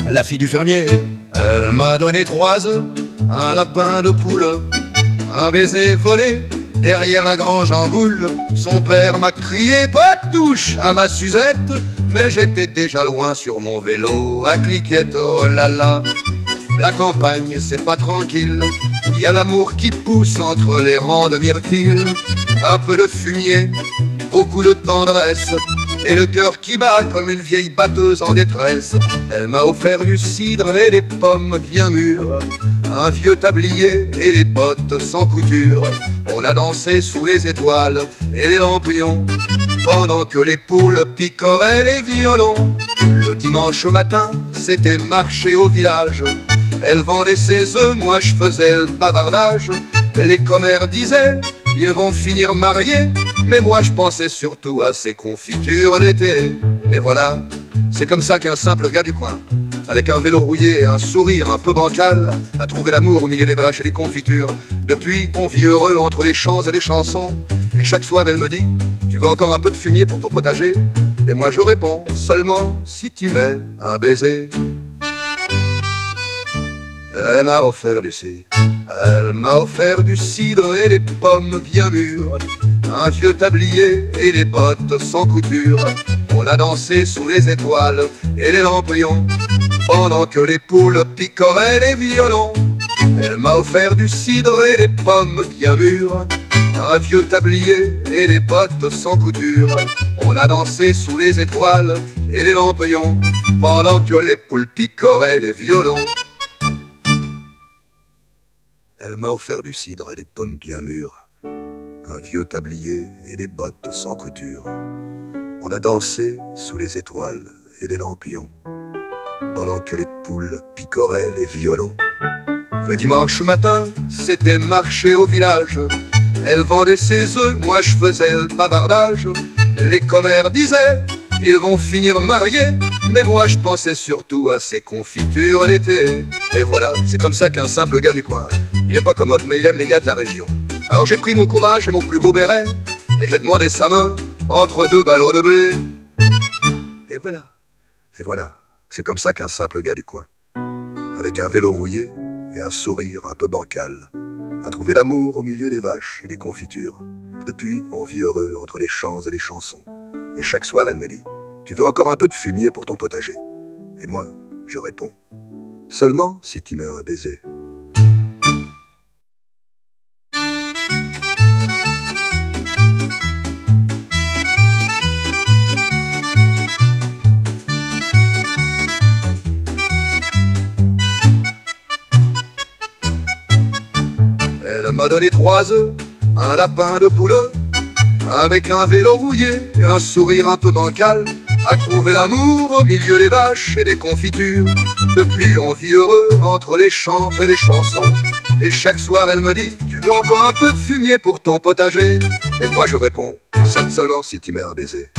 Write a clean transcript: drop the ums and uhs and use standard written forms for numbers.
la fille du fermier. Elle m'a donné 3 œufs, un lapin de poule, un baiser volé derrière la grange en boule. Son père m'a crié pas de touche à ma Suzette, mais j'étais déjà loin sur mon vélo à cliquette. Oh là là, la campagne c'est pas tranquille, il y a l'amour qui pousse entre les rangs de myrtille. Un peu de fumier, beaucoup de tendresse, et le cœur qui bat comme une vieille batteuse en détresse. Elle m'a offert du cidre et des pommes bien mûres, un vieux tablier et des bottes sans couture. On a dansé sous les étoiles et les lampions, pendant que les poules picoraient les violons. Le dimanche matin, c'était marché au village. Elle vendait ses œufs, moi je faisais le bavardage. Les commères disaient, ils vont finir mariés, mais moi je pensais surtout à ces confitures d'été. Et voilà, c'est comme ça qu'un simple gars du coin, avec un vélo rouillé et un sourire un peu bancal, a trouvé l'amour au milieu des vaches et des confitures. Depuis, on vit heureux entre les chants et les chansons. Et chaque soir elle me dit, tu veux encore un peu de fumier pour ton potager? Et moi je réponds, seulement si tu mets un baiser. Elle m'a offert du cidre, elle m'a offert du cidre et des pommes bien mûres, un vieux tablier et des bottes sans couture. On a dansé sous les étoiles et les lampions, pendant que les poules picoraient les violons. Elle m'a offert du cidre et des pommes bien mûres, un vieux tablier et des bottes sans couture. On a dansé sous les étoiles et les lampions, pendant que les poules picoraient les violons. Elle m'a offert du cidre et des pommes bien mûres, un vieux tablier et des bottes sans couture. On a dansé sous les étoiles et les lampions, pendant que les poules picoraient les violons. Le dimanche matin, c'était marché au village. Elle vendait ses œufs, moi je faisais le bavardage. Les commères disaient, ils vont finir mariés, mais moi je pensais surtout à ces confitures d'été. Et voilà, c'est comme ça qu'un simple gars du coin, il est pas commode mais il aime les gars de la région. Alors j'ai pris mon courage et mon plus beau béret, et j'ai demandé sa main entre 2 ballots de blé. Et voilà, c'est comme ça qu'un simple gars du coin, avec un vélo rouillé et un sourire un peu bancal, a trouvé l'amour au milieu des vaches et des confitures. Depuis, on vit heureux entre les chants et les chansons. Et chaque soir, elle me dit, tu veux encore un peu de fumier pour ton potager? Et moi, je réponds, seulement si tu mets un baiser. Elle m'a donné 3 œufs, un lapin de poule, avec un vélo rouillé et un sourire un peu bancal, a trouvé l'amour au milieu des vaches et des confitures. Depuis, on vit heureux entre les chants et les chansons. Et chaque soir, elle me dit, tu veux encore un peu de fumier pour ton potager? Et moi, je réponds, seulement si tu mets un baiser.